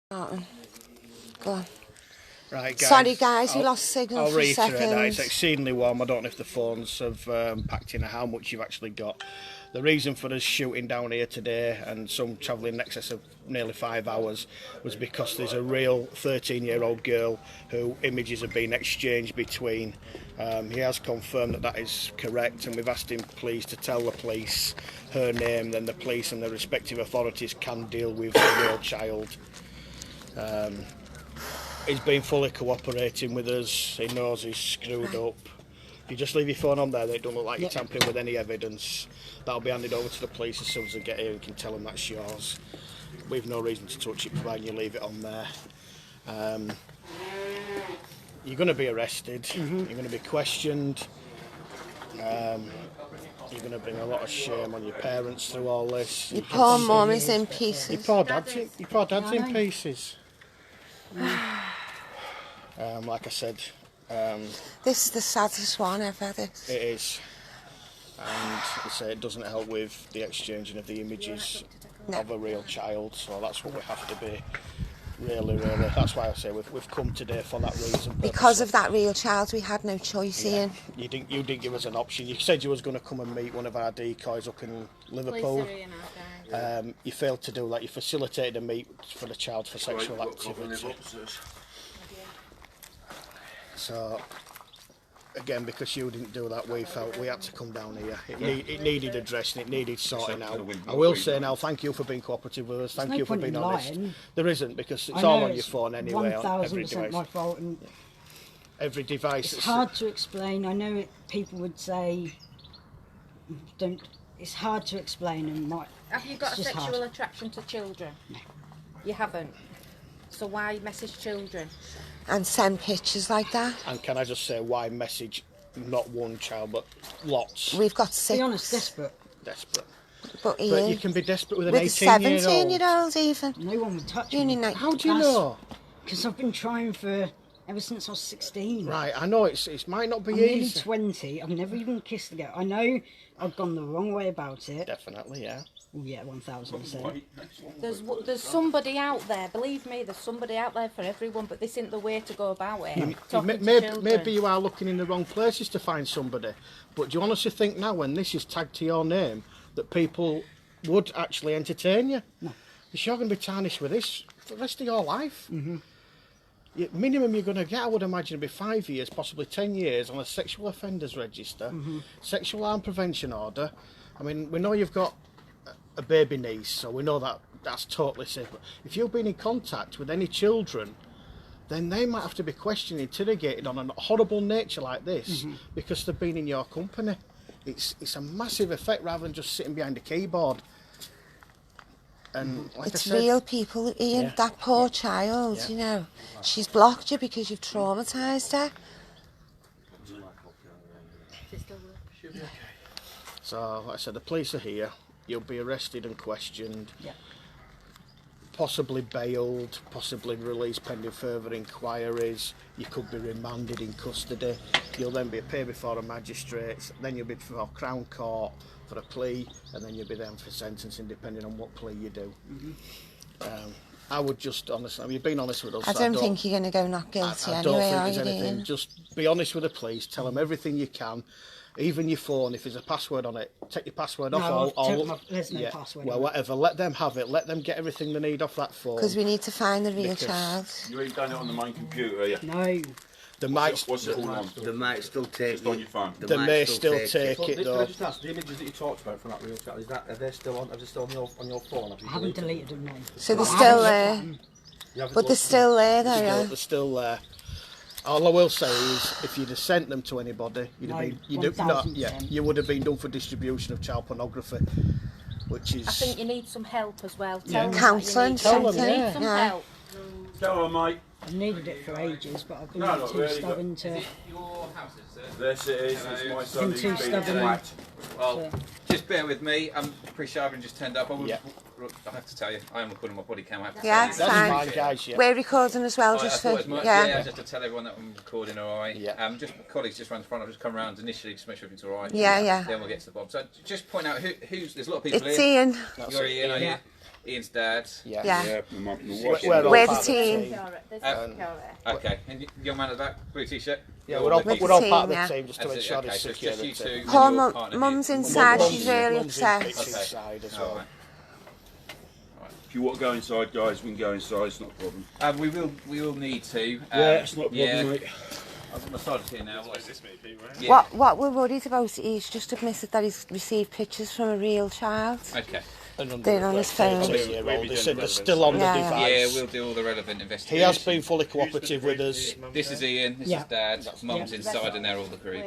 Go on. Right, guys. Sorry, guys, we lost signal I'll for a reiterate second. that it's exceedingly warm. I don't know if the phones have packed in how much you've actually got. The reason for us shooting down here today and some travelling in excess of nearly 5 hours was because there's a real 13-year-old girl who images have been exchanged between. He has confirmed that that is correct, and we've asked him please to tell the police her name, then the police and the respective authorities can deal with the real child. He's been fully cooperating with us. He knows he's screwed up. If you just leave your phone on there, they don't look like you're tampering with any evidence. That'll be handed over to the police as soon as they get here. You can tell them that's yours. We've no reason to touch it, providing you leave it on there. You're going to be arrested. You're going to be questioned. You're going to bring a lot of shame on your parents through all this. Your poor mum is in pieces. Your poor dad's in pieces. Like I said, This is the saddest one ever. This. it is, and I say it doesn't help with the exchanging of the images of a real child. So that's what we have to be really. That's why I say we've come today for that reason. Because of that real child, we had no choice, Ian. You didn't give us an option. You said you was going to come and meet one of our decoys up in Liverpool. You failed to do that. You facilitated a meet for the child for sexual activity. So, again, because you didn't do that, we felt we had to come down here. It needed addressing, it needed sorting out. I will say now, thank you for being cooperative with us. Thank you for being honest. There isn't, because it's all on your phone anyway. 1000% my fault. And every device. It's hard to explain. I know people would say, don't. It's hard to explain, and have you got a sexual attraction to children? No. You haven't. So why message children? And send pictures like that. And can I just say, why message not one child, but lots? We've got 6. To be honest, desperate. But Ian, But you can be desperate with an with 18-year-old. 17-year-old even. No one would touch You me. need How do you know? Because I've been trying ever since I was 16. Right, I know it might not be I'm nearly easy. 20. I've never even kissed a girl. I know I've gone the wrong way about it. Definitely, yeah. Oh, yeah, 1000%. There's somebody out there, believe me, there's somebody out there for everyone, but this isn't the way to go about it. Maybe you are looking in the wrong places to find somebody, but do you honestly think now, when this is tagged to your name, that people would actually entertain you? No. Because you're going to be tarnished with this for the rest of your life. Minimum you're going to get, I would imagine, would be 5 years, possibly 10 years on a sexual offenders register, sexual harm prevention order. I mean, we know you've got a baby niece, so we know that that's totally safe. But if you've been in contact with any children, then they might have to be questioned, interrogated on a horrible nature like this because they've been in your company. It's a massive effect rather than just sitting behind a keyboard. And like It's I said, real people, Ian. Yeah. That poor child, you know. She's blocked you because you've traumatised her. So, like I said, the police are here. You'll be arrested and questioned. Yeah. Possibly bailed, possibly released pending further inquiries. You could be remanded in custody. You'll then be appeared before a magistrate. Then you'll be before Crown Court for a plea, and then you'll be there for sentencing, depending on what plea you do. I would just honestly, you've been honest with us. I don't think you're going to go not guilty I don't anyway, think are there's you, anything. Ian? Just be honest with the police. Tell them everything you can. Even your phone, if there's a password on it, take your password off. There's no password. Well, whatever. Let them have it. Let them get everything they need off that phone. Because we need to find the real child. You ain't done it on the main computer, are you? No. They might. What's it called on? They might still take Just on your phone. They may still take it Can I though. just ask, the images that you talked about from that real chat, are they still on on your phone? I haven't deleted them, no. So they're still there. But They're still there, though, yeah. They're still there. All I will say is, if you'd have sent them to anybody, you would have been done for distribution of child pornography, which is. I think you need some help as well. Yeah. Tell them Counselling, that you need something. You need some Yeah. help. Go on, mate. I've needed it for ages, but I've been No, not too really, stubborn to... Your house is This it is. It's my son. Been too He's stubborn. whacked. Well, just bear with me. I'm pretty sure I've just turned up. Yeah. I have to tell you, I am recording my body cam. I have to Yeah, tell it's you. That's fine. fine, guys. Yeah. We're recording as well, I just thought for... it was Yeah. just to tell everyone that I'm recording all right. Yeah. Just my colleagues just round the front. I've just come round initially just to make sure everything's all right. Yeah, yeah. Then we'll get to the bottom. So just point out who's. There's a lot of people It's here. Ian. You're Ian, are you? Ian's dad. Yeah. Yeah. My We're wife's all We're the part of team. Okay, and young man at the back, blue t-shirt. Yeah, You're we're all, the we're all team, part of the yeah. team just to That's it, ensure okay, the so it's just you security. two. Poor and your partner here. mum's inside, Mum's- she's really mum's upset. It's Okay. inside as All well. right. If you want to go inside, guys, we can go inside. It's not a problem. We will need to. It's not a problem, yeah. mate. I'm massaged here now. What is this? Yeah. What we're worried about, he's just admitted that he's received pictures from a real child. Okay. They're on his phone. 13-year-old. They said they're still on the Yeah. device. Yeah, we'll do all the relevant He investigation. has been fully cooperative with us. This is Ian. This Yeah. is Dad. Mum's inside, and they're all the crew.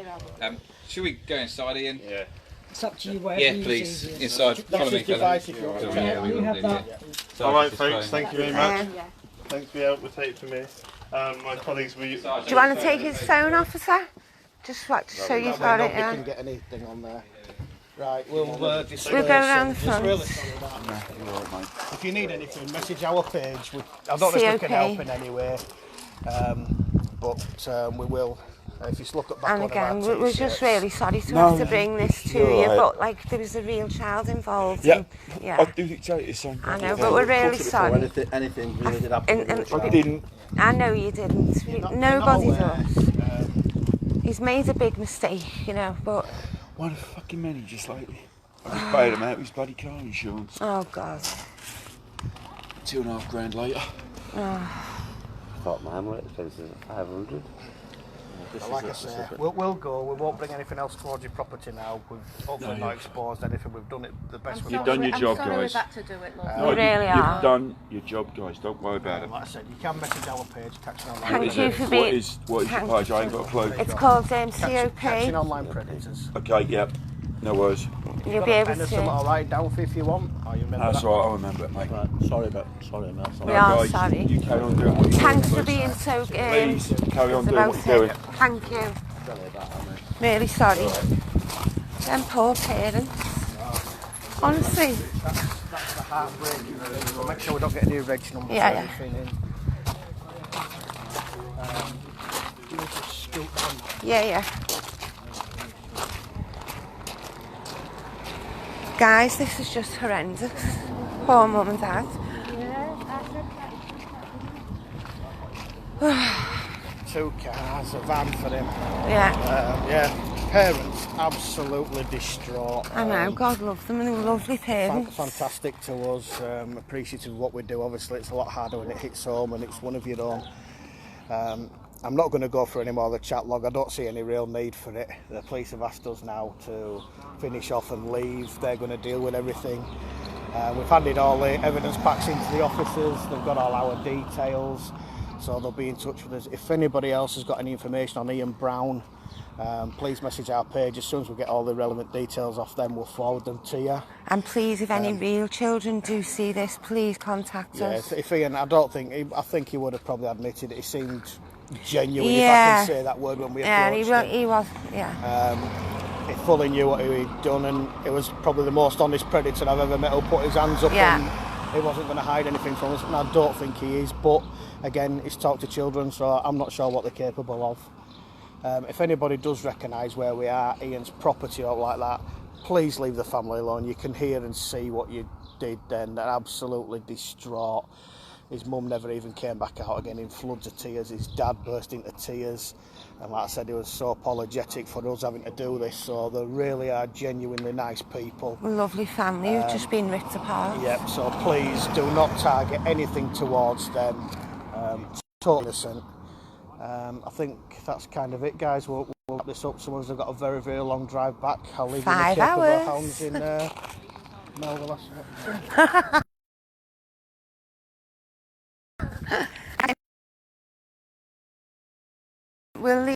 Should we go inside, Ian? Yeah. It's up to you wherever Yeah, you please. see it. Inside. That's Follow me, his fella. device if you want. Yeah, we You will have do. that. Yeah. All right, folks. Thank you very much. Yeah. Thanks for your help with tape for me. My colleagues, Do you want to take his phone, officer? Just so you've got it, Nobody yeah. can get anything on there. Right, we'll disperse. We'll go round the Just front. really sorry about that. If you need anything, message our page. I don't know if we C.O.P. can help in any way, but we will. If you just look at back And one of our again, we're just t-shirts. really sorry to have to bring this to you, but like there was a real child involved. Yeah. And, yeah. I do think it's son. I know, but we're really sorry. Anything really did happen. And- I didn't. I know you didn't. You're not Nobody aware. does. He's made a big mistake, you know, but Why the fucking money just like I just paid him out with his bloody car insurance. oh God. $2.5 grand later. thought mine were expensive at 500. Like I say, we'll go. We won't bring anything else towards your property now. We've hopefully not exposed anything. We've done it the best we You've can. done your job, I'm sorry guys. we've had to do it, love. You really You've are. done your job, guys. Don't worry about it. Like I said, you can message our page, Catching Online. Thank you for What being. is your page? I ain't got a clue. It's called Catching C.O.P. Online Predators. Okay, yep. No worries. You'll be able Pen or something, to. I'll write it down for you if you want. Oh, you remember That's that? all right. I remember it, mate. Right, sorry, mate. We are guys, sorry. You carry on doing what you're Thanks doing. for being so Please carry on doing about what you're doing. it. Thank you. Really sorry. Them poor parents. Honestly. That's the heartbreaking. We'll make sure we don't get any reg numbers Yeah, or yeah. anything in. You need to scoot down that. Yeah. Guys, this is just horrendous. Poor mum and dad. Two cars, a van for him. Yeah, Parents absolutely distraught. I know. God love them, and they were lovely parents. Fantastic to us. Appreciative of what we do. Obviously, it's a lot harder when it hits home and it's one of your own. I'm not going to go for any more of the chat log. I don't see any real need for it. The police have asked us now to finish off and leave. They're going to deal with everything. We've handed all the evidence packs into the officers. They've got all our details, so they'll be in touch with us. If anybody else has got any information on Ian Brown, please message our page. As soon as we get all the relevant details off them, we'll forward them to you. And please, if any real children do see this, please contact Yeah, us. if Ian, I think he would have probably admitted it. He seemed genuine, Yeah. if I can say that word, when we Yeah, approached him. he was. Yeah. He fully knew what he'd done, and it was probably the most honest predator I've ever met who put his hands up, Yeah. and he wasn't going to hide anything from us, and I don't think he is. But again, he's talked to children, so I'm not sure what they're capable of. If anybody does recognise where we are, Ian's property or like that, please leave the family alone. You can hear and see what you did then. They're absolutely distraught. His mum never even came back out again in floods of tears. His dad burst into tears. And like I said, he was so apologetic for us having to do this. So they really are genuinely nice people. A lovely family who've just been ripped apart. Yep, so please do not target anything towards them. Totally innocent. I think that's kind of it, guys. We'll wrap this up. Some of us have got a very, very long drive back. I'll leave you in the 5 care of our hours. hounds in Melville. We'll leave